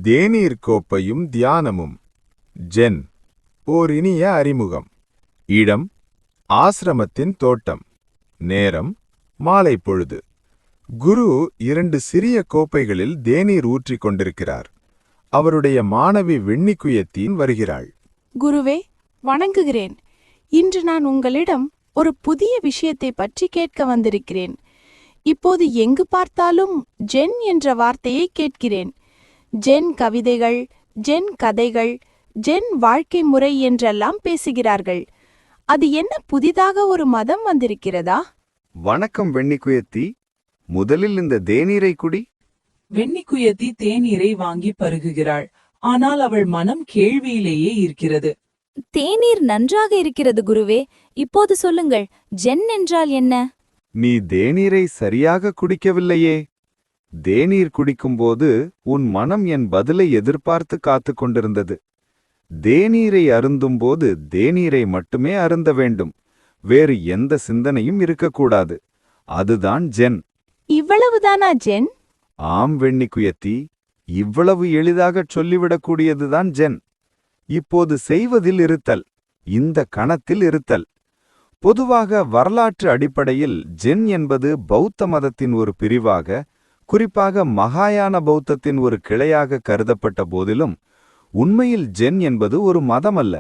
தேநீர் கோப்பையும் தியானமும். ஜென். ஓர் இனிய அறிமுகம். இடம் ஆசிரமத்தின் தோட்டம். நேரம் மாலை பொழுது. குரு 2 சிறிய கோப்பைகளில் தேநீர் ஊற்றிக் கொண்டிருக்கிறார். அவருடைய மாணவி வெண்ணிக்குயத்தீன் வருகிறாள். குருவே, வணங்குகிறேன். இன்று நான் உங்களிடம் ஒரு புதிய விஷயத்தை பற்றி கேட்க வந்திருக்கிறேன். இப்போது எங்கு பார்த்தாலும் ஜென் என்ற வார்த்தையை கேட்கிறேன். ஜென் கவிதைகள், ஜென் கதைகள், ஜென் வாழ்க்கை முறை என்றெல்லாம் பேசுகிறார்கள். அது என்ன புதிதாக ஒரு மதம் வந்திருக்கிறதா? வணக்கம் வெண்ணிக்குயத்தி. முதலில் இந்த தேநீரை குடி. வெண்ணிக்குயத்தி தேநீரை வாங்கி பருகுகிறாள். ஆனால் அவள் மனம் கேள்வியிலேயே இருக்கிறது. தேநீர் நன்றாக இருக்கிறது குருவே. இப்போது சொல்லுங்கள், ஜென் என்றால் என்ன? நீ தேநீரை சரியாக குடிக்கவில்லையே. தேநீர் குடிக்கும்போது உன் மனம் என் பதிலை எதிர்பார்த்து காத்து கொண்டிருந்தது. தேநீரை அருந்தும்போது தேநீரை மட்டுமே அருந்த வேண்டும். வேறு எந்த சிந்தனையும் இருக்கக்கூடாது. அதுதான் ஜென். இவ்வளவுதானா ஜென்? ஆம் வெண்ணிக்குயத்தி, இவ்வளவு எளிதாகச் சொல்லிவிடக்கூடியதுதான் ஜென். இப்போது செய்வதில் இருத்தல், இந்த கணத்தில் இருத்தல். பொதுவாக வரலாற்று அடிப்படையில் ஜென் என்பது பௌத்த மதத்தின் ஒரு பிரிவாக, குறிப்பாக மகாயான பௌத்தத்தின் ஒரு கிளையாக கருதப்பட்ட போதிலும், உண்மையில் ஜென் என்பது ஒரு மதம் அல்ல.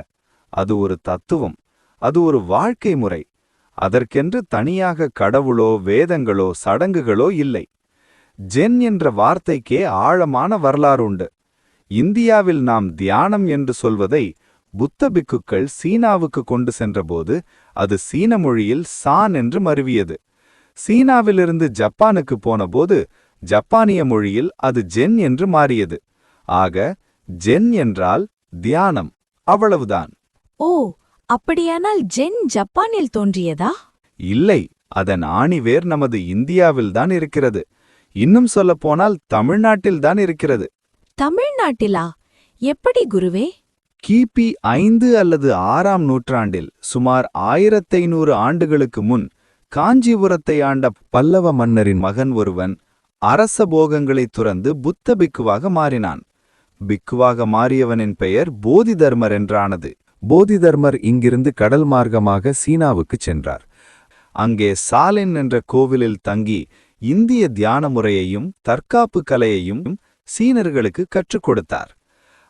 அது ஒரு தத்துவம். அது ஒரு வாழ்க்கை முறை. அதற்கென்று தனியாக கடவுளோ வேதங்களோ சடங்குகளோ இல்லை. ஜென் என்ற வார்த்தைக்கே ஆழமான வரலாறு உண்டு. இந்தியாவில் நாம் தியானம் என்று சொல்வதை புத்த பிக்குக்கள் சீனாவுக்கு கொண்டு சென்றபோது அது சீன மொழியில் சான் என்று மருவியது. சீனாவிலிருந்து ஜப்பானுக்கு போனபோது ஜப்பானிய மொழியில் அது ஜென் என்று மாறியது. ஆக ஜென் என்றால் தியானம், அவ்வளவுதான். ஓ, அப்படியானால் ஜென் ஜப்பானில் தோன்றியதா? இல்லை, அதன் ஆணிவேர் நமது இந்தியாவில்தான் இருக்கிறது. இன்னும் சொல்லப்போனால் தமிழ்நாட்டில்தான் இருக்கிறது. தமிழ்நாட்டிலா? எப்படி குருவே? கிபி 5 அல்லது 6ஆம் நூற்றாண்டில் சுமார் 1500 ஆண்டுகளுக்கு முன் காஞ்சிபுரத்தை ஆண்ட பல்லவ மன்னரின் மகன் ஒருவன் அரச போகங்களை துறந்து புத்த பிக்குவாக மாறினான். பிக்குவாக மாறியவனின் பெயர் போதிதர்மர் என்றானது. போதிதர்மர் இங்கிருந்து கடல் மார்க்கமாக சீனாவுக்கு சென்றார். அங்கே சாலின் என்ற கோவிலில் தங்கி இந்திய தியான முறையையும் தற்காப்பு கலையையும் சீனர்களுக்கு கற்றுக் கொடுத்தார்.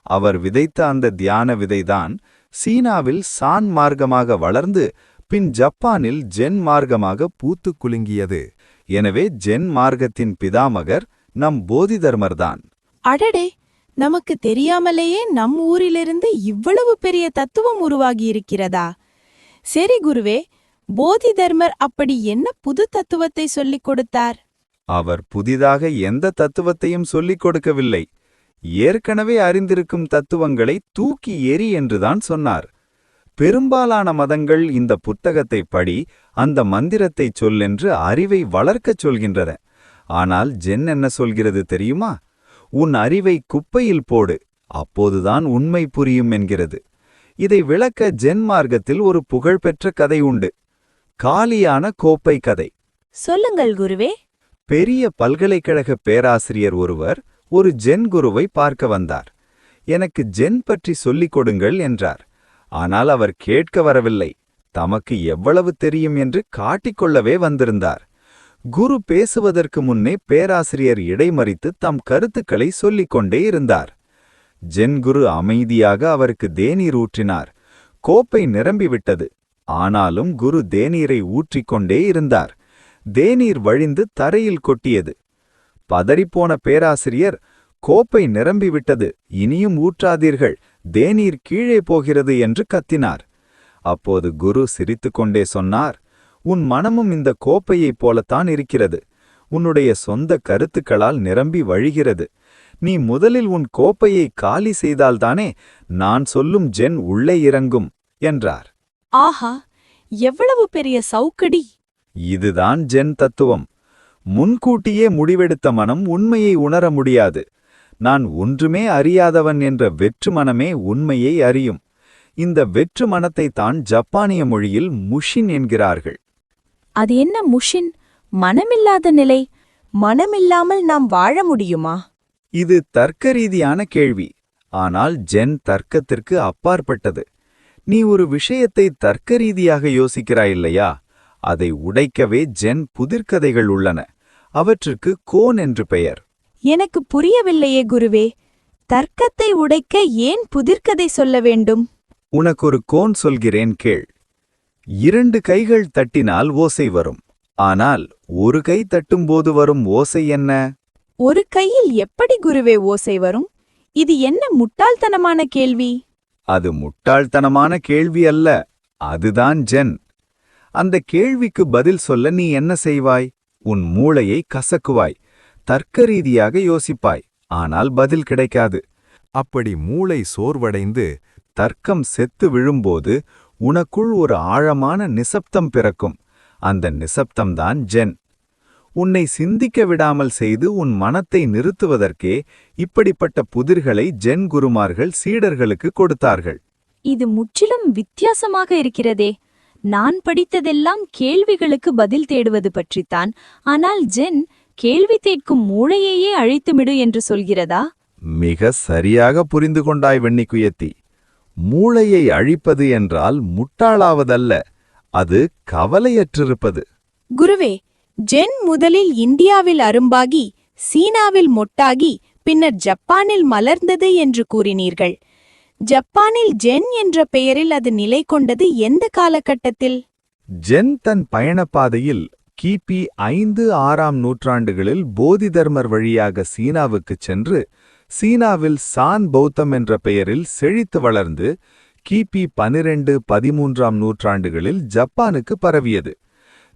அவர் விதைத்த அந்த தியான விதைதான் சீனாவில் சான் மார்க்கமாக வளர்ந்து பின் ஜப்பானில் ஜென் மார்க்கமாக பூத்து குலுங்கியது. எனவே ஜென் மார்க்கத்தின் பிதாமகர் நம் போதிதர்மர்தான். அடடே, நமக்கு தெரியாமலேயே நம் ஊரிலிருந்து இவ்வளவு பெரிய தத்துவம் உருவாகி இருக்கிறதா? சரி குருவே, போதிதர்மர் அப்படி என்ன புது தத்துவத்தை சொல்லிக் கொடுத்தார்? அவர் புதிதாக எந்த தத்துவத்தையும் சொல்லிக் கொடுக்கவில்லை. ஏற்கனவே அறிந்திருக்கும் தத்துவங்களை தூக்கி எறி என்றுதான் சொன்னார். பெரும்பாலான மதங்கள் இந்த புத்தகத்தை படி, அந்த மந்திரத்தை சொல்லென்று அறிவை வளர்க்கச் சொல்கின்றன. ஆனால் ஜென் என்ன சொல்கிறது தெரியுமா? உன் அறிவை குப்பையில் போடு, அப்போதுதான் உண்மை புரியும் என்கிறது. இதை விளக்க ஜென் மார்க்கத்தில் ஒரு புகழ்பெற்ற கதை உண்டு. காலியான கோப்பை கதை. சொல்லுங்கள் குருவே. பெரிய பல்கலைக்கழக பேராசிரியர் ஒருவர் ஒரு ஜென் குருவை பார்க்க வந்தார். எனக்கு ஜென் பற்றி சொல்லிக் கொடுங்கள் என்றார். ஆனால் அவர் கேட்க வரவில்லை. தமக்கு எவ்வளவு தெரியும் என்று காட்டிக்கொள்ளவே வந்திருந்தார். குரு பேசுவதற்கு முன்னே பேராசிரியர் இடைமறித்து தம் கருத்துக்களை சொல்லிக் கொண்டே இருந்தார். ஜென் குரு அமைதியாக அவருக்கு தேநீர் ஊற்றினார். கோப்பை நிரம்பிவிட்டது. ஆனாலும் குரு தேநீரை ஊற்றிக்கொண்டே இருந்தார். தேநீர் வழிந்து தரையில் கொட்டியது. பதறிப்போன பேராசிரியர், கோப்பை நிரம்பிவிட்டது, இனியும் ஊற்றாதீர்கள், தேநீர் கீழே போகிறது என்று கத்தினார். அப்போது குரு சிரித்துக்கொண்டே சொன்னார், உன் மனமும் இந்த கோப்பையைப் போலத்தான் இருக்கிறது. உன்னுடைய சொந்த கருத்துக்களால் நிரம்பி வழிகிறது. நீ முதலில் உன் கோப்பையை காலி செய்தால்தானே நான் சொல்லும் ஜென் உள்ளே இறங்கும் என்றார். ஆஹா, எவ்வளவு பெரிய சவுக்கடி! இதுதான் ஜென் தத்துவம். முன்கூட்டியே முடிவெடுத்த மனம் உண்மையை உணர முடியாது. நான் ஒன்றுமே அறியாதவன் என்ற வெற்று மனமே உண்மையை அறியும். இந்த வெற்று மனத்தை தான் ஜப்பானிய மொழியில் முஷின் என்கிறார்கள். அது என்ன முஷின்? மனமில்லாத நிலை. மனமில்லாமல் நாம் வாழ முடியுமா? இது தர்க்கரீதியான கேள்வி. ஆனால் ஜென் தர்க்கத்திற்கு அப்பாற்பட்டது. நீ ஒரு விஷயத்தை தர்க்கரீதியாக யோசிக்கிறாயில்லையா? அதை உடைக்கவே ஜென் புதிர்கதைகள் உள்ளன. அவற்றுக்கு கோன் என்று பெயர். எனக்கு புரியவில்லையே குருவே. தர்க்கத்தை உடைக்க ஏன் புதிர்க்கதை சொல்ல வேண்டும்? உனக்கொரு கோன் சொல்கிறேன் கேள். 2 கைகள் தட்டினால் ஓசை வரும். ஆனால் ஒரு கை தட்டும்போது வரும் ஓசை என்ன? ஒரு கையில் எப்படி குருவே ஓசை வரும்? இது என்ன முட்டாள்தனமான கேள்வி? அது முட்டாள்தனமான கேள்வி அல்ல. அதுதான் ஜென். அந்த கேள்விக்கு பதில் சொல்ல நீ என்ன செய்வாய்? உன் மூளையை கசக்குவாய். தர்க்கரீதியாக யோசிப்பாய். ஆனால் பதில் கிடைக்காது. அப்படி மூளை சோர்வடைந்து தர்க்கம் செத்து விழும்போது உனக்குள் ஒரு ஆழமான நிசப்தம் பிறக்கும். அந்த நிசப்தம்தான் ஜென். உன்னை சிந்திக்க விடாமல் செய்து உன் மனத்தை நிறுத்துவதற்கே இப்படிப்பட்ட புதிர்களை ஜென் குருமார்கள் சீடர்களுக்கு கொடுத்தார்கள். இது முற்றிலும் வித்தியாசமாக இருக்கிறதே. நான் படித்ததெல்லாம் கேள்விகளுக்கு பதில் தேடுவது பற்றித்தான். ஆனால் ஜென் கேள்வி கேட்கும் மூளையையே அழித்துமிடு என்று சொல்கிறதா? மிக சரியாக புரிந்து கொண்டாய் வெண்ணிக்குயத்தி. மூளையை அழிப்பது என்றால் முட்டாளாவதல்ல, அது கவலையற்றிருப்பது. குருவே, ஜென் முதலில் இந்தியாவில் அரும்பாகி சீனாவில் மொட்டாகி பின்னர் ஜப்பானில் மலர்ந்தது என்று கூறினீர்கள். ஜப்பானில் ஜென் என்ற பெயரில் அது நிலை கொண்டது எந்த காலகட்டத்தில்? ஜென் தன் பயணப்பாதையில் கிபி 5-6ஆம் நூற்றாண்டுகளில் போதிதர்மர் வழியாக சீனாவுக்குச் சென்று சீனாவில் சான் பௌத்தம் என்ற பெயரில் செழித்து வளர்ந்து கிபி 12-13ஆம் நூற்றாண்டுகளில் ஜப்பானுக்கு பரவியது.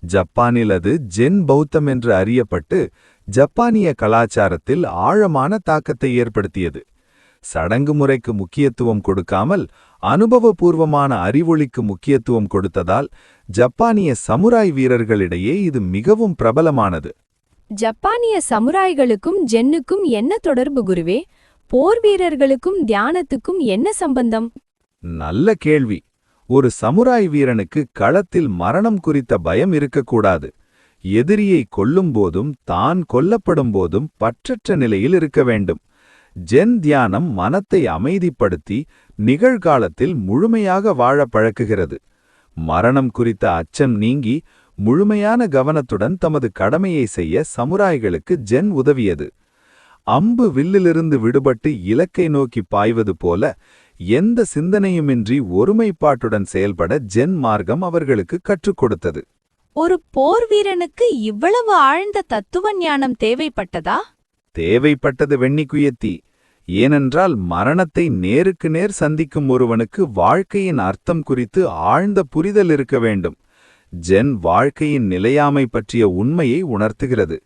ஜப்பானில் அது ஜென் பௌத்தம் என்று அறியப்பட்டு ஜப்பானிய கலாச்சாரத்தில் ஆழமான தாக்கத்தை ஏற்படுத்தியது. சடங்கு முறைக்கு முக்கியத்துவம் கொடுக்காமல் அனுபவபூர்வமான அறிவொளிக்கு முக்கியத்துவம் கொடுத்ததால் ஜப்பானிய சமுராய் வீரர்களிடையே இது மிகவும் பிரபலமானது. ஜப்பானிய சமுராய்களுக்கும் ஜென்னுக்கும் என்ன தொடர்பு குருவே? போர் வீரர்களுக்கும் தியானத்துக்கும் என்ன சம்பந்தம்? நல்ல கேள்வி. ஒரு சமுராய் வீரனுக்கு களத்தில் மரணம் குறித்த பயம் இருக்கக்கூடாது. எதிரியை கொல்லும்போதும் தான் கொல்லப்படும் போதும் பற்றற்ற நிலையில் இருக்க வேண்டும். ஜென் தியானம் மனத்தை அமைதிப்படுத்தி நிகழ்காலத்தில் முழுமையாக வாழ பழக்குகிறது. மரணம் குறித்த அச்சம் நீங்கி முழுமையான கவனத்துடன் தமது கடமையை செய்ய சமுராய்களுக்கு ஜென் உதவியது. அம்பு வில்லிலிருந்து விடுபட்டு இலக்கை நோக்கி பாய்வது போல எந்த சிந்தனையுமின்றி ஒருமைப்பாட்டுடன் செயல்பட ஜென் மார்க்கம் அவர்களுக்கு கற்றுக் கொடுத்தது. ஒரு போர் வீரனுக்கு இவ்வளவு ஆழ்ந்த தத்துவ ஞானம் தேவைப்பட்டதா? தேவைப்பட்டது வெண்ணிக்குயத்தி. ஏனென்றால் மரணத்தை நேருக்கு நேர் சந்திக்கும் ஒருவனுக்கு வாழ்க்கையின் அர்த்தம் குறித்து ஆழ்ந்த புரிதல் இருக்க வேண்டும். ஜென் வாழ்க்கையின் நிலையாமை பற்றிய உண்மையை உணர்த்துகிறது.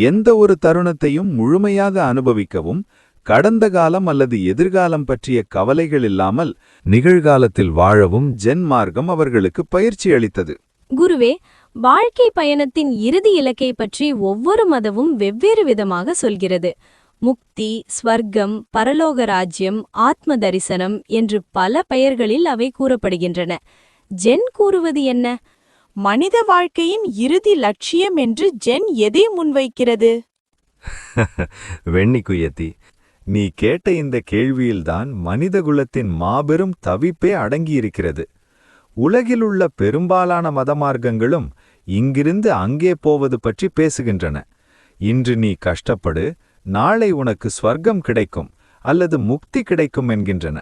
எந்த ஒரு தருணத்தையும் முழுமையாக அனுபவிக்கவும் கடந்த காலம் அல்லது எதிர்காலம் பற்றிய கவலைகள் இல்லாமல் நிகழ்காலத்தில் வாழவும் ஜென் மார்க்கம் அவர்களுக்கு பயிற்சி அளித்தது. குருவே, வாழ்க்கை பயணத்தின் இறுதி இலக்கை பற்றி ஒவ்வொரு மதமும் வெவ்வேறு விதமாக சொல்கிறது. முக்தி, ஸ்வர்க்கம், பரலோக ராஜ்யம், ஆத்ம தரிசனம் என்று பல பெயர்களில் அவை கூறப்படுகின்றன. ஜென் கூறுவது என்ன? மனித வாழ்க்கையின் இறுதி லட்சியம் என்று ஜென் எதை முன்வைக்கிறது? வெண்ணிக்குயத்தி, நீ கேட்ட இந்த கேள்வியில்தான் மனிதகுலத்தின் மாபெரும் தவிப்பே அடங்கியிருக்கிறது. உலகிலுள்ள பெரும்பாலான மதமார்க்கங்களும் இங்கிருந்து அங்கே போவது பற்றி பேசுகின்றன. இன்று நீ கஷ்டப்படு, நாளை உனக்கு ஸ்வர்க்கம் கிடைக்கும் அல்லது முக்தி கிடைக்கும் என்கின்றன.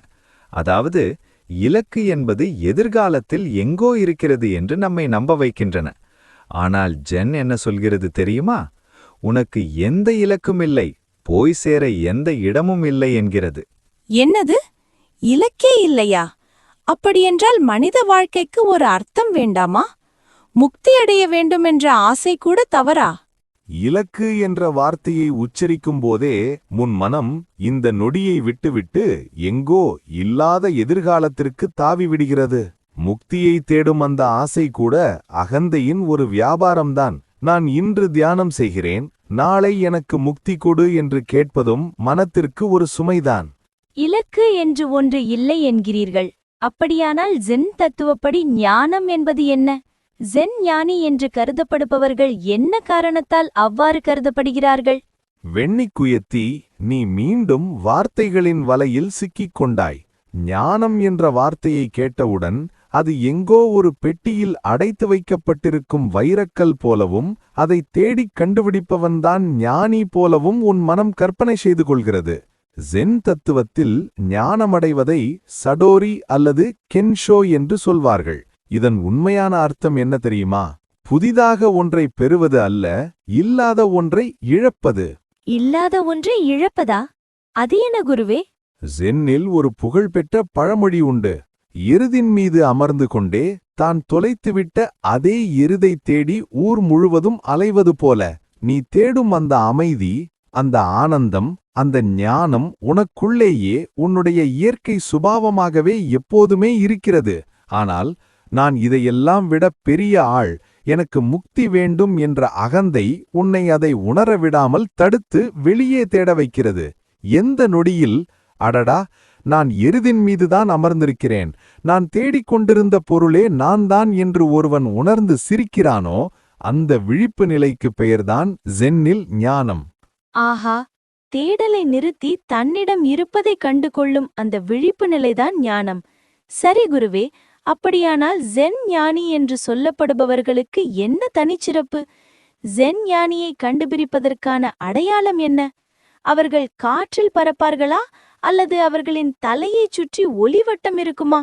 அதாவது இலக்கு என்பது எதிர்காலத்தில் எங்கோ இருக்கிறது என்று நம்மை நம்ப வைக்கின்றன. ஆனால் ஜென் என்ன சொல்கிறது தெரியுமா? உனக்கு எந்த இலக்கும் இல்லை, போய் சேர எந்த இடமும் இல்லை என்கிறது. என்னது? இலக்கே இல்லையா? அப்படியென்றால் மனித வாழ்க்கைக்கு ஒரு அர்த்தம் வேண்டாமா? முக்தி அடைய வேண்டும் என்ற ஆசை கூட தவறா? இலக்கு என்ற வார்த்தையை உச்சரிக்கும் போதே முன் மனம் இந்த நொடியை விட்டுவிட்டு எங்கோ இல்லாத எதிர்காலத்திற்கு தாவிவிடுகிறது. முக்தியை தேடும் அந்த ஆசை கூட அகந்தையின் ஒரு வியாபாரம்தான். நான் இன்று தியானம் செய்கிறேன், நாளை எனக்கு முக்தி கொடு என்று கேட்பதும் மனத்திற்கு ஒரு சுமைதான். இலக்கு என்று ஒன்று இல்லை என்கிறீர்கள். அப்படியானால் ஜென் தத்துவப்படி ஞானம் என்பது என்ன? ஜென் ஞானி என்று கருதப்படுபவர்கள் என்ன காரணத்தால் அவ்வாறு கருதப்படுகிறார்கள்? வெண்ணிக்குயத்தி, நீ மீண்டும் வார்த்தைகளின் வலையில் சிக்கிக் கொண்டாய். ஞானம் என்ற வார்த்தையை கேட்டவுடன் அது எங்கோ ஒரு பெட்டியில் அடைத்து வைக்கப்பட்டிருக்கும் வைரக்கல் போலவும் அதை தேடிக் கண்டுபிடிப்பவன்தான் ஞானி போலவும் உன் மனம் கற்பனை செய்து கொள்கிறது. ஜென் தத்துவத்தில் ஞானமடைவதை சடோரி அல்லது கென்ஷோ என்று சொல்வார்கள். இதன் உண்மையான அர்த்தம் என்ன தெரியுமா? புதிதாக ஒன்றை பெறுவது அல்ல, இல்லாத ஒன்றை இழப்பது. இல்லாத ஒன்றை இழப்பதா? அது என்ன குருவே? ஜென்னில் ஒரு புகழ்பெற்ற பழமொழி உண்டு. எருதின் மீது அமர்ந்து கொண்டே தான் தொலைத்துவிட்ட அதே எருதை தேடி ஊர் முழுவதும் அலைவது போல நீ தேடும் அந்த அமைதி, அந்த ஆனந்தம், அந்த ஞானம் உனக்குள்ளேயே உன்னுடைய இயற்கை சுபாவமாகவே எப்போதுமே இருக்கிறது. ஆனால் நான் இதையெல்லாம் விட பெரிய ஆள், எனக்கு முக்தி வேண்டும் என்ற அகந்தை உன்னை அதை உணர விடாமல் தடுத்து வெளியே தேட வைக்கிறது. எந்த நொடியில் அடடா, நான் எருதின் மீதுதான் அமர்ந்திருக்கிறேன், நான் தேடிக்கொண்டிருந்த பொருளே நான் தான் என்று ஒருவன் உணர்ந்து சிரிக்கிறானோ அந்த விழிப்பு நிலைக்கு பெயர்தான் ஜென்னில் ஞானம். ஆஹா, தேடலை நிறுத்தி தன்னிடம் இருப்பதை கண்டு கொள்ளும் அந்த விழிப்பு நிலைதான் ஞானம். சரி குருவே, அப்படியானால் ஜென் ஞானி என்று சொல்லப்படுபவர்களுக்கு என்ன தனிச்சிறப்பு? ஜென் ஞானியை கண்டுபிடிப்பதற்கான அடையாளம் என்ன? அவர்கள் காற்றில் பறப்பார்களா அல்லது அவர்களின் தலையைச் சுற்றி ஒளிவட்டம் இருக்குமா?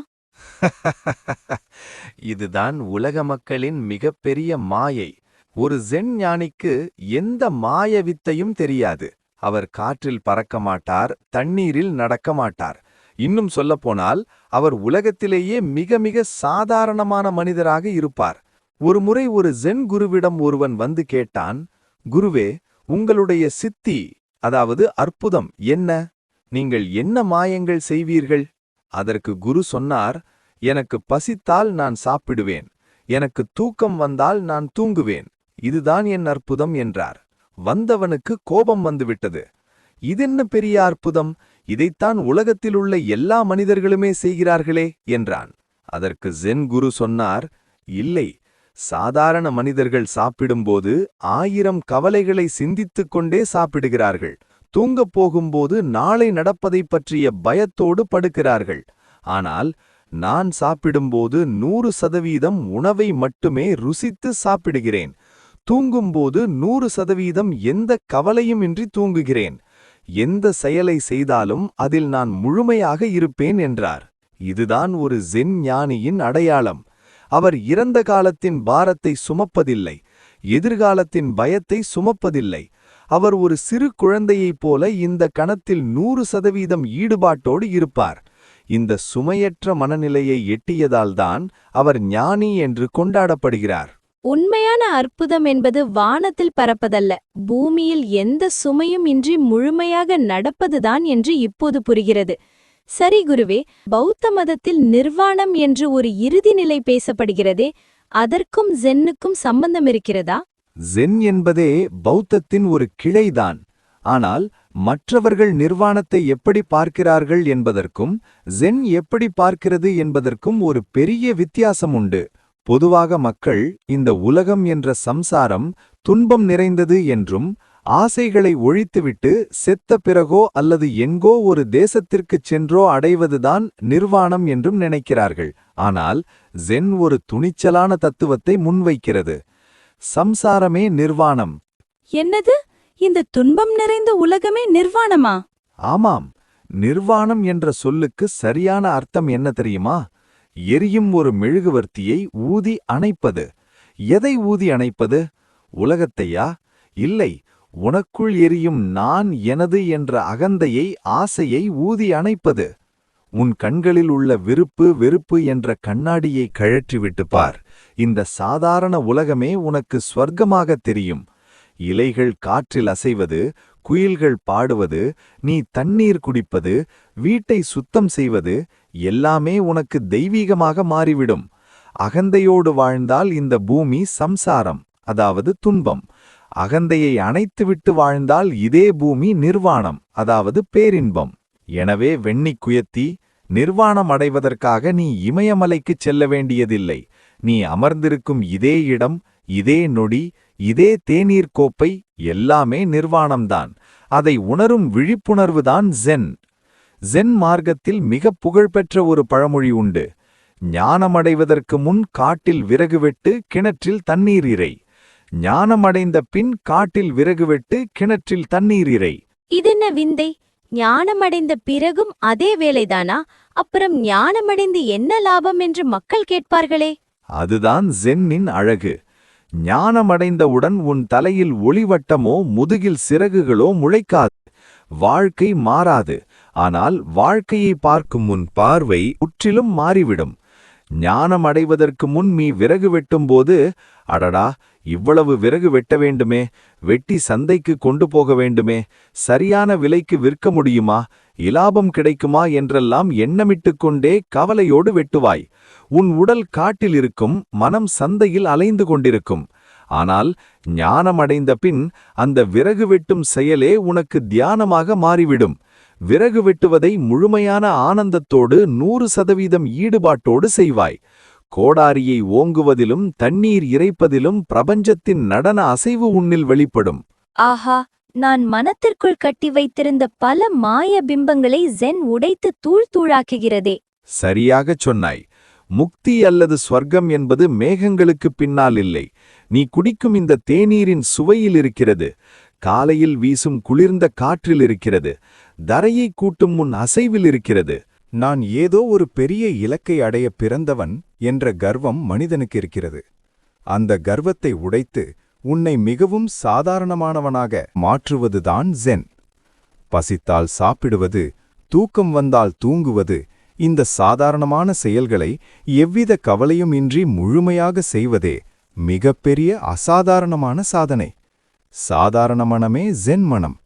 இதுதான் உலக மக்களின் மிகப்பெரிய மாயை. ஒரு ஜென் ஞானிக்கு எந்த மாய வித்தையும் தெரியாது. அவர் காற்றில் பறக்க மாட்டார், தண்ணீரில் நடக்க மாட்டார். இன்னும் சொல்லப்போனால் அவர் உலகத்திலேயே மிக மிக சாதாரணமான மனிதராக இருப்பார். ஒருமுறை ஒரு ஜென் குருவிடம் ஒருவன் வந்து கேட்டான், குருவே, உங்களுடைய சித்தி, அதாவது அற்புதம் என்ன? நீங்கள் என்ன மாயங்கள் செய்வீர்கள்? அதற்கு குரு சொன்னார், எனக்கு பசித்தால் நான் சாப்பிடுவேன், எனக்கு தூக்கம் வந்தால் நான் தூங்குவேன், இதுதான் என் அற்புதம் என்றார். வந்தவனுக்கு கோபம் வந்துவிட்டது. இதென்ன பெரிய அற்புதம், இதைத்தான் உலகத்திலுள்ள எல்லா மனிதர்களுமே செய்கிறார்களே என்றான். அதற்கு ஜென் குரு சொன்னார், இல்லை, சாதாரண மனிதர்கள் சாப்பிடும்போது 1000 கவலைகளை சிந்தித்துக் கொண்டே சாப்பிடுகிறார்கள். தூங்கப் போகும்போது நாளை நடப்பதைப் பற்றிய பயத்தோடு படுக்கிறார்கள். ஆனால் நான் சாப்பிடும்போது 100% உணவை மட்டுமே ருசித்து சாப்பிடுகிறேன். தூங்கும்போது 100% எந்த கவலையும் இன்றி தூங்குகிறேன். எந்த செயலை செய்தாலும் அதில் நான் முழுமையாக இருப்பேன் என்றார். இதுதான் ஒரு ஜென் ஞானியின் அடையாளம். அவர் இறந்த காலத்தின் பாரத்தை சுமப்பதில்லை, எதிர்காலத்தின் பயத்தை சுமப்பதில்லை. அவர் ஒரு சிறு குழந்தையைப் போல இந்த கணத்தில் 100% ஈடுபாட்டோடு இருப்பார். இந்த சுமையற்ற மனநிலையை எட்டியதால்தான் அவர் ஞானி என்று கொண்டாடப்படுகிறார். உண்மையான அற்புதம் என்பது வானத்தில் பறப்பதல்ல, பூமியில் எந்த சுமையும் இன்றி முழுமையாக நடப்பதுதான் என்று இப்போது புரிகிறது. சரி குருவே, பௌத்த மதத்தில் நிர்வாணம் என்று ஒரு இறுதி நிலை பேசப்படுகிறதே, அதற்கும் ஜென்னுக்கும் சம்பந்தம் இருக்கிறதா? ஜென் என்பதே பௌத்தத்தின் ஒரு கிளைதான். ஆனால் மற்றவர்கள் நிர்வாணத்தை எப்படி பார்க்கிறார்கள் என்பதற்கும் ஜென் எப்படி பார்க்கிறது என்பதற்கும் ஒரு பெரிய வித்தியாசம் உண்டு. பொதுவாக மக்கள் இந்த உலகம் என்ற சம்சாரம் துன்பம் நிறைந்தது என்றும், ஆசைகளை ஒழித்துவிட்டு செத்த பிறகோ அல்லது எங்கோ ஒரு தேசத்திற்குச் சென்றோ அடைவதுதான் நிர்வாணம் என்றும் நினைக்கிறார்கள். ஆனால் ஜென் ஒரு துணிச்சலான தத்துவத்தை முன்வைக்கிறது. சம்சாரமே நிர்வாணம். என்னது, இந்த துன்பம் நிறைந்த உலகமே நிர்வாணமா? ஆமாம், நிர்வாணம் என்ற சொல்லுக்கு சரியான அர்த்தம் என்ன தெரியுமா? எரியும் ஒரு மெழுகுவர்த்தியை ஊதி அணைப்பது. எதை ஊதி அணைப்பது? உலகத்தையா? இல்லை, உனக்குள் எரியும் நான் எனது என்ற அகந்தையை, ஆசையை ஊதி அணைப்பது. உன் கண்களில் உள்ள விருப்பு வெறுப்பு என்ற கண்ணாடியை கழற்றிவிட்டு பார். இந்த சாதாரண உலகமே உனக்கு ஸ்வர்க்கமாகத் தெரியும். இலைகள் காற்றில் அசைவது, குயில்கள் பாடுவது, நீ தண்ணீர் குடிப்பது, வீட்டை சுத்தம் செய்வது எல்லாமே உனக்கு தெய்வீகமாக மாறிவிடும். அகந்தையோடு வாழ்ந்தால் இந்த பூமி சம்சாரம், அதாவது துன்பம். அகந்தையை அணைத்துவிட்டு வாழ்ந்தால் இதே பூமி நிர்வாணம், அதாவது பேரின்பம். எனவே வெண்ணிக் குயத்தி, நிர்வாணம் அடைவதற்காக நீ இமயமலைக்குச் செல்ல வேண்டியதில்லை. நீ அமர்ந்திருக்கும் இதே இடம், இதே நொடி, இதே தேநீர் கோப்பை எல்லாமே நிர்வாணம்தான். அதை உணரும் விழிப்புணர்வுதான் ஜென். ஜென் மார்க்கத்தில் மிக புகழ்பெற்ற ஒரு பழமொழி உண்டு. ஞானமடைவதற்கு முன் காட்டில் விறகு வெட்டு, கிணற்றில் தண்ணீர் இறை. ஞானமடைந்த பின் காட்டில் விறகு வெட்டு, கிணற்றில் தண்ணீர் இறை. இதென்ன விந்தை? ஞானமடைந்த பிறகும் அதே வேலைதானா? அப்புறம் ஞானமடைந்து என்ன லாபம் என்று மக்கள் கேட்பார்களே. அதுதான் ஜென்னின் அழகு. ஞானமடைந்தவுடன் உன் தலையில் ஒளிவட்டமோ முதுகில் சிறகுகளோ முளைக்காது. வாழ்க்கை மாறாது. ஆனால் வாழ்க்கையை பார்க்கும் உன் பார்வை முற்றிலும் மாறிவிடும். ஞானமடைவதற்கு முன் நீ விறகு வெட்டும்போது, அடடா, இவ்வளவு விறகு வெட்ட வேண்டுமே, வெட்டி சந்தைக்கு கொண்டு போக வேண்டுமே, சரியான விலைக்கு விற்க முடியுமா, இலாபம் கிடைக்குமா என்றெல்லாம் எண்ணமிட்டுக் கொண்டே கவலையோடு வெட்டுவாய். உன் உடல் காட்டில் இருக்கும், மனம் சந்தையில் அலைந்து கொண்டிருக்கும். ஆனால் ஞானமடைந்த பின் அந்த விறகு வெட்டும் செயலே உனக்கு தியானமாக மாறிவிடும். விறகு வெட்டுவதை முழுமையான ஆனந்தத்தோடு 100% ஈடுபாட்டோடு செய்வாய். கோடாரியை ஓங்குவதிலும் தண்ணீர் இறைப்பதிலும் பிரபஞ்சத்தின் நடன அசைவு உன்னில் வெளிப்படும். ஆஹா, நான் மனத்திற்குள் கட்டி வைத்திருந்த பல மாய பிம்பங்களை ஜென் உடைத்து தூள் தூளாக்குகிறதே. சரியாகச் சொன்னாய். முக்தி அல்லது ஸ்வர்க்கம் என்பது மேகங்களுக்குப் பின்னால் இல்லை. நீ குடிக்கும் இந்த தேநீரின் சுவையில் இருக்கிறது. காலையில் வீசும் குளிர்ந்த காற்றில் இருக்கிறது. தரையை கூட்டும் முன் அசைவில் இருக்கிறது. நான் ஏதோ ஒரு பெரிய இலக்கை அடைய பிறந்தவன் என்ற கர்வம் மனிதனுக்கு இருக்கிறது. அந்த கர்வத்தை உடைத்து உன்னை மிகவும் சாதாரணமானவனாக மாற்றுவதுதான் ஜென். பசித்தால் சாப்பிடுவது, தூக்கம் வந்தால் தூங்குவது, இந்த சாதாரணமான செயல்களை எவ்வித கவலையும் இன்றி முழுமையாக செய்வதே மிகப்பெரிய அசாதாரணமான சாதனை. சாதாரண மனமே ஜென் மனம்.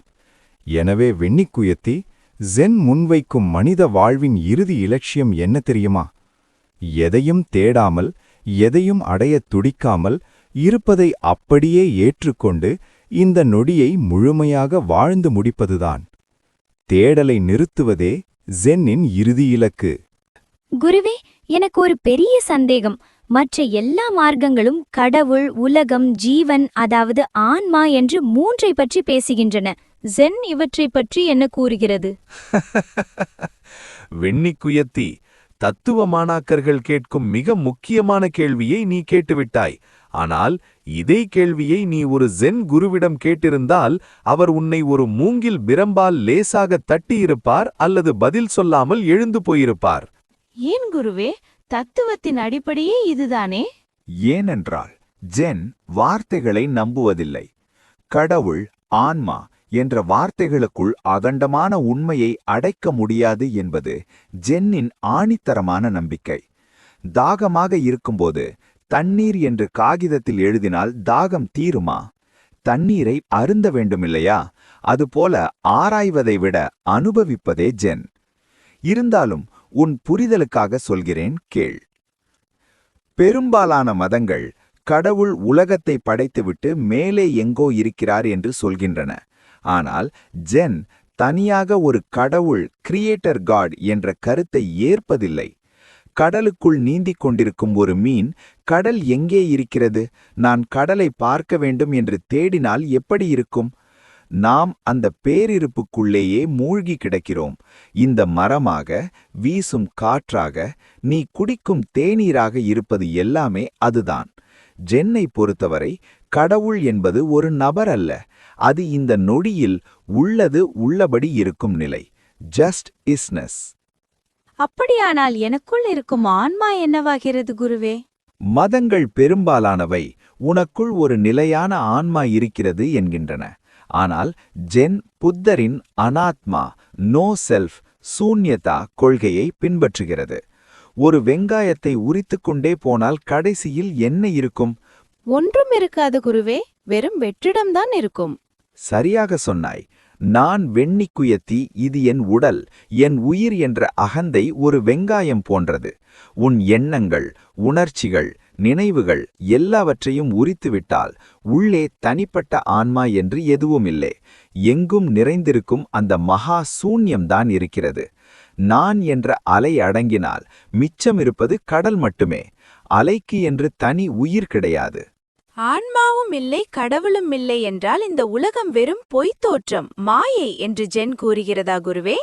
எனவே வெண்ணிக்குயத்தி, ஜென் முன்வைக்கும் மனித வாழ்வின் இறுதி இலட்சியம் என்ன தெரியுமா? எதையும் தேடாமல், எதையும் அடையத் துடிக்காமல், இருப்பதை அப்படியே ஏற்றுக்கொண்டு இந்த நொடியை முழுமையாக வாழ்ந்து முடிப்பதுதான். தேடலை நிறுத்துவதே ஜென்னின் இறுதி இலக்கு. குருவே, எனக்கு ஒரு பெரிய சந்தேகம். மற்ற எல்லா மார்க்கங்களும் கடவுள், உலகம், ஜீவன், அதாவது ஆன்மா என்று 3ஐ பற்றி பேசுகின்றன. ஜென் இவற்றை பற்றி என்ன கூறுகிறது? வெண்ணிக்குயத்தி, தத்துவ மாணாக்கர்கள் கேட்கும் மிக முக்கியமான கேள்வியை நீ கேட்டுவிட்டாய். ஆனால் இதே கேள்வியை நீ ஒரு ஜென் குருவிடம் கேட்டிருந்தால் அவர் உன்னை ஒரு மூங்கில் பிரம்பால் லேசாக தட்டியிருப்பார் அல்லது பதில் சொல்லாமல் எழுந்து போயிருப்பார். ஏன் குருவே, தத்துவத்தின் அடிப்படையே இதுதானே? ஏனென்றால் ஜென் வார்த்தைகளை நம்புவதில்லை. கடவுள், ஆன்மா என்ற வார்த்தைகளுக்குள் அகண்டமான உண்மையை அடைக்க முடியாது என்பது ஜென்னின் ஆணித்தரமான நம்பிக்கை. தாகமாக இருக்கும்போது தண்ணீர் என்று காகிதத்தில் எழுதினால் தாகம் தீருமா? தண்ணீரை அருந்த வேண்டுமில்லையா? அதுபோல ஆராய்வதை விட அனுபவிப்பதே ஜென். இருந்தாலும் உன் புரிதலுக்காக சொல்கிறேன், கேள். பெரும்பாலான மதங்கள் கடவுள் உலகத்தை படைத்துவிட்டு மேலே எங்கோ இருக்கிறார் என்று சொல்கின்றன. ஆனால் ஜென் தனியாக ஒரு கடவுள், கிரியேட்டர் காட் என்ற கருத்தை ஏற்பதில்லை. கடலுக்குள் நீந்திக் கொண்டிருக்கும் ஒரு மீன், கடல் எங்கே இருக்கிறது, நான் கடலை பார்க்க வேண்டும் என்று தேடினால் எப்படி இருக்கும்? நாம் அந்த பேரிருப்புக்குள்ளேயே மூழ்கி கிடக்கிறோம். இந்த மரமாக, வீசும் காற்றாக, நீ குடிக்கும் தேநீராக இருப்பது எல்லாமே அதுதான். ஜென்னை பொறுத்தவரை கடவுள் என்பது ஒரு நபர் அல்ல. அது இந்த நொடியில் உள்ளது உள்ளபடி இருக்கும் நிலை. ஜஸ்ட் இஸ்னஸ். அப்படியானால் எனக்குள் இருக்கும் ஆன்மா என்னவாகிறது குருவே? மதங்கள் பெரும்பாலானவை உனக்குள் ஒரு நிலையான ஆன்மா இருக்கிறது என்கின்றன. ஆனால் ஜென் புத்தரின் அனாத்மா, நோ செல்ஃப், சூன்யதா கொள்கையை பின்பற்றுகிறது. ஒரு வெங்காயத்தை உரித்துக்கொண்டே போனால் கடைசியில் என்ன இருக்கும்? ஒன்றும் இருக்காது குருவே, வெறும் வெற்றிடம்தான் இருக்கும். சரியாக சொன்னாய். நான் வெண்ணிக்குயத்தி, இது என் உடல், என் உயிர் என்ற அகந்தை ஒரு வெங்காயம் போன்றது. உன் எண்ணங்கள், உணர்ச்சிகள், நினைவுகள் எல்லாவற்றையும் உரித்துவிட்டால் உள்ளே தனிப்பட்ட ஆன்மா என்று எதுவுமில்லை. எங்கும் நிறைந்திருக்கும் அந்த மகா சூன்யம்தான் இருக்கிறது. நான் என்ற அலை அடங்கினால் மிச்சமிருப்பது கடல் மட்டுமே. அலைக்கு என்று தனி உயிர் கிடையாது. ஆன்மாவும் இல்லை கடவுளும் இல்லை என்றால் இந்த உலகம் வெறும் பொய்த் தோற்றம், மாயை என்று ஜென் கூறுகிறதா குருவே?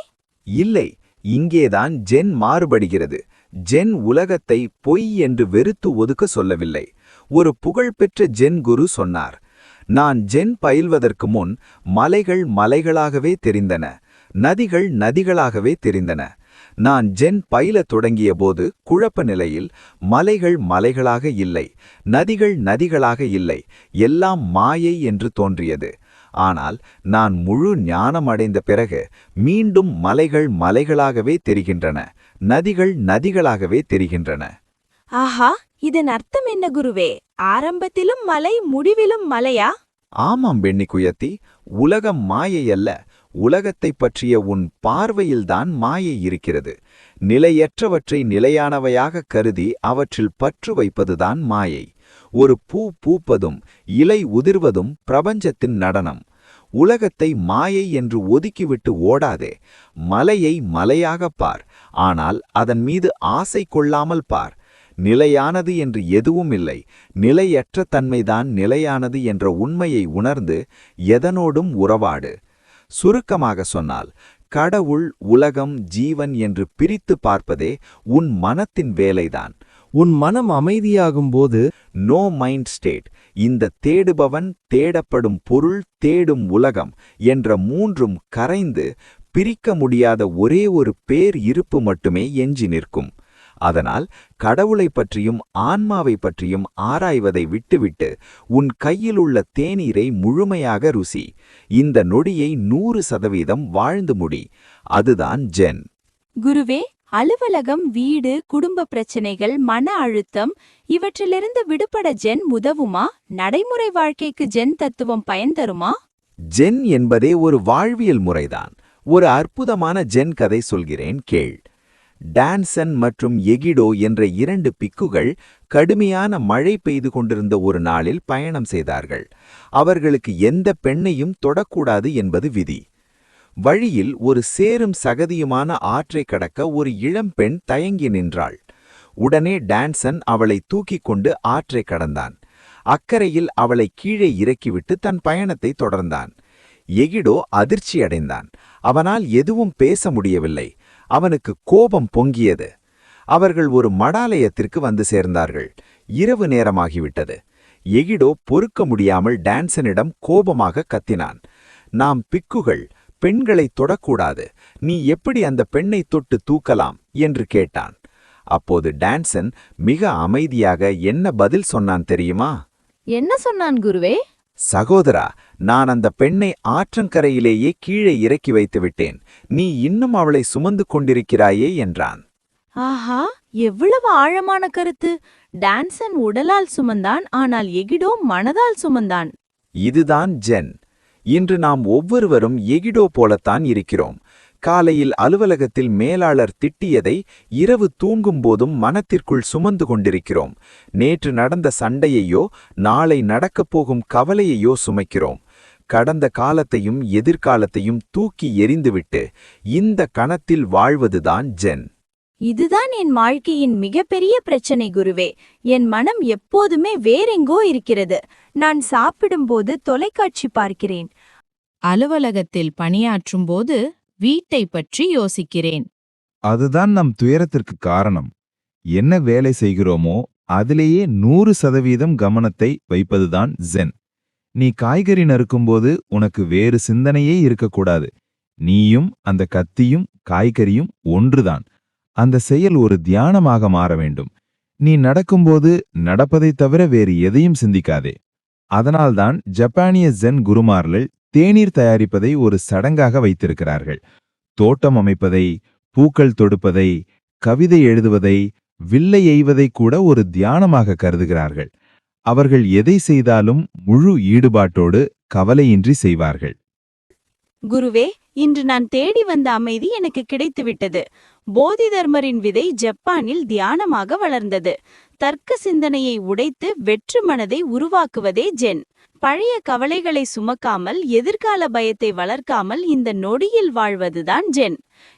இல்லை, இங்கேதான் ஜென் மாறுபடுகிறது. ஜென் உலகத்தை பொய் என்று வெறுத்து ஒதுக்க சொல்லவில்லை. ஒரு புகழ்பெற்ற ஜென் குரு சொன்னார், நான் ஜென் பயில்வதற்கு முன் மலைகள் மலைகளாகவே தெரிந்தன, நதிகள் நதிகளாகவே தெரிந்தன. நான் ஜென் பயிலத் தொடங்கிய போது குழப்ப நிலையில் மலைகள் மலைகளாக இல்லை, நதிகள் நதிகளாக இல்லை, எல்லாம் மாயை என்று தோன்றியது. ஆனால் நான் முழு ஞானம் அடைந்த பிறகு மீண்டும் மலைகள் மலைகளாகவே தெரிகின்றன, நதிகள் நதிகளாகவே தெரிகின்றன. ஆஹா, இதன் அர்த்தம் என்ன குருவே? ஆரம்பத்திலும் மலை, முடிவிலும் மலையா? ஆமாம் பெண்ணிக்குயத்தி, உலகம் மாயை அல்ல. உலகத்தைப் பற்றிய உன் பார்வையில்தான் மாயை இருக்கிறது. நிலையற்றவற்றை நிலையானவையாக கருதி அவற்றில் பற்று வைப்பதுதான் மாயை. ஒரு பூ பூப்பதும் இலை உதிர்வதும் பிரபஞ்சத்தின் நடனம். உலகத்தை மாயை என்று ஒதுக்கிவிட்டு ஓடாதே. மலையை மலையாகப் பார், ஆனால் அதன் மீது ஆசை கொள்ளாமல் பார். நிலையானது என்று எதுவும் இல்லை, நிலையற்ற தன்மைதான் நிலையானது என்ற உண்மையை உணர்ந்து எதனோடும் உறவாடு. சுருக்கமாக சொன்னால், கடவுள், உலகம், ஜீவன் என்று பிரித்து பார்ப்பதே உன் மனத்தின் வேலைதான். உன் மனம் அமைதியாகும்போது நோ மைண்ட் ஸ்டேட், இந்த தேடுபவன், தேடப்படும் பொருள், தேடும் உலகம் என்ற மூன்றும் கரைந்து பிரிக்க முடியாத ஒரே ஒரு பேர் இருப்பு மட்டுமே எஞ்சி நிற்கும். அதனால் கடவுளைப் பற்றியும் ஆன்மாவை பற்றியும் ஆராய்வதை விட்டுவிட்டு உன் கையில் உள்ள தேநீரை முழுமையாக ருசி. இந்த நொடியை 100% வாழ்ந்து முடி. அதுதான் ஜென். குருவே, அலுவலகம், வீடு, குடும்ப பிரச்சனைகள், மன அழுத்தம் இவற்றிலிருந்து விடுபட ஜென் உதவுமா? நடைமுறை வாழ்க்கைக்கு ஜென் தத்துவம் பயன் தருமா? ஜென் என்பதே ஒரு வாழ்வியல் முறைதான். ஒரு அற்புதமான ஜென் கதை சொல்கிறேன் கேள். டான்சன் மற்றும் எகிடோ என்ற 2 பிக்குகள் கடுமையான மழை பெய்து கொண்டிருந்த ஒரு நாளில் பயணம் செய்தார்கள். அவர்களுக்கு எந்த பெண்ணையும் தொடக்கூடாது என்பது விதி. வழியில் ஒரு சேரும் சகதியுமான ஆற்றை கடக்க ஒரு இளம்பெண் தயங்கி நின்றாள். உடனே டான்சன் அவளை தூக்கிக் கொண்டு ஆற்றை கடந்தான். அக்கறையில் அவளை கீழே இறக்கிவிட்டு தன் பயணத்தை தொடர்ந்தான். எகிடோ அதிர்ச்சியடைந்தான். அவனால் எதுவும் பேச முடியவில்லை. அவனுக்கு கோபம் பொங்கியது. அவர்கள் ஒரு மடாலயத்திற்கு வந்து சேர்ந்தார்கள். இரவு நேரமாகிவிட்டது. எகிடோ பொறுக்க முடியாமல் டான்சனிடம் கோபமாக கத்தினான். நாம் பிக்குகள், பெண்களை தொடக்கூடாது, நீ எப்படி அந்த பெண்ணை தொட்டு தூக்கலாம் என்று கேட்டான். அப்போது டான்சன் மிக அமைதியாக என்ன பதில் சொன்னான் தெரியுமா? என்ன சொன்னான் குருவே? சகோதரா, நான் அந்த பெண்ணை ஆற்றங்கரையிலேயே கீழே இறக்கி வைத்து விட்டேன். நீ இன்னும் அவளை சுமந்து கொண்டிருக்கிறாயே என்றான். ஆஹா, எவ்வளவு ஆழமான கருத்து! டான்சன் உடலால் சுமந்தான், ஆனால் எகிடோ மனதால் சுமந்தான். இதுதான் ஜென். இன்று நாம் ஒவ்வொருவரும் எகிடோ போலத்தான் இருக்கிறோம். காலையில் அலுவலகத்தில் மேலாளர் திட்டியதை இரவு தூங்கும்போதும் மனத்திற்குள் சுமந்து கொண்டிருக்கிறோம். நேற்று நடந்த சண்டையையோ நாளை நடக்கப் போகும் கவலையையோ சுமைக்கிறோம். கடந்த காலத்தையும் எதிர்காலத்தையும் தூக்கி எறிந்துவிட்டு இந்த கணத்தில் வாழ்வதுதான் ஜென். இதுதான் என் வாழ்க்கையின் மிகப்பெரிய பிரச்சனை குருவே. என் மனம் எப்போதுமே வேறெங்கோ இருக்கிறது. நான் சாப்பிடும்போது தொலைக்காட்சி பார்க்கிறேன், அலுவலகத்தில் பணியாற்றும்போது வீட்டை பற்றி யோசிக்கிறேன். அதுதான் நம் துயரத்திற்கு காரணம். என்ன வேலை செய்கிறோமோ அதிலேயே 100% கவனத்தை வைப்பதுதான் ஜென். நீ காய்கறி நறுக்கும்போது உனக்கு வேறு சிந்தனையே இருக்கக்கூடாது. நீயும் அந்த கத்தியும் காய்கறியும் ஒன்றுதான். அந்த செயல் ஒரு தியானமாக மாற வேண்டும். நீ நடக்கும்போது நடப்பதைத் தவிர வேறு எதையும் சிந்திக்காதே. அதனால்தான் ஜப்பானிய ஜென் குருமார்கள் தேநீர் தயாரிப்பதை ஒரு சடங்காக வைத்திருக்கிறார்கள். தோட்டம் அமைப்பதை, பூக்கள் தொடுப்பதை, கவிதை எழுதுவதை, வில்லை எய்வதை கூட ஒரு தியானமாக கருதுகிறார்கள். அவர்கள் எதை செய்தாலும் முழு ஈடுபாட்டோடு கவலையின்றி செய்வார்கள். குருவே, இன்று நான் தேடி வந்த அமைதி எனக்கு கிடைத்துவிட்டது. போதி தர்மரின் விதை ஜப்பானில் தியானமாக வளர்ந்தது. தர்க்க சிந்தனையை உடைத்து வெற்று மனதை உருவாக்குவதே ஜென். பழைய கவலைகளை சுமக்காமல் எதிர்கால பயத்தை வளர்க்காமல் இந்த நொடியில் வாழ்வதுதான் ஜென்.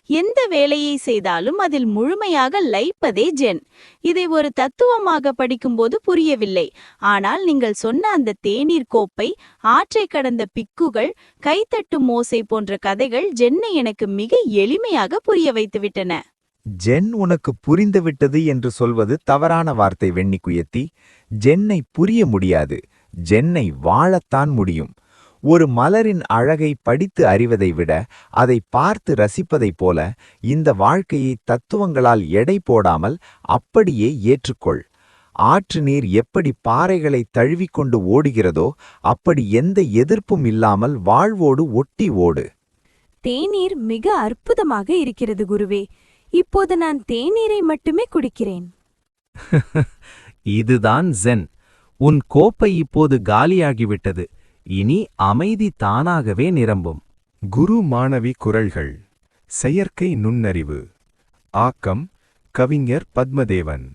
எந்த வேலையை செய்தாலும் அதில் முழுமையாக லயிப்பதே ஜென். இதை ஒரு தத்துவமாக படிக்கும்போது புரியவில்லை. ஆனால் நீங்கள் சொன்ன அந்த தேநீர் கோப்பை, ஆற்றை கடந்த பிக்குகள், கைத்தட்டும் ஓசை போன்ற கதைகள் ஜென்னை எனக்கு மிக எளிமையாக புரிய வைத்துவிட்டன. ஜென் உனக்கு புரிந்துவிட்டது என்று சொல்வது தவறான வார்த்தை வெண்ணிக்குயத்தி. ஜென்னை புரிய முடியாது, ஜென்னை வாழத்தான் முடியும். ஒரு மலரின் அழகை படித்து அறிவதை விட அதை பார்த்து ரசிப்பதைப் போல இந்த வாழ்க்கையை தத்துவங்களால் எடை போடாமல் அப்படியே ஏற்றுக்கொள். ஆற்று நீர் எப்படி பாறைகளை தழுவிக்கொண்டு ஓடுகிறதோ அப்படி எந்த எதிர்ப்பும் இல்லாமல் வாழ்வோடு ஒட்டி ஓடு. தேநீர் மிக அற்புதமாக இருக்கிறது குருவே. இப்போது நான் தேநீரை மட்டுமே குடிக்கிறேன். இதுதான் ஜென். உன் கோப்பை இப்போது காலியாகிவிட்டது. இனி அமைதி தானாகவே நிரம்பும். குரு மாணவி குரல்கள். செயற்கை நுண்ணறிவு. ஆக்கம் கவிஞர் பத்மதேவன்.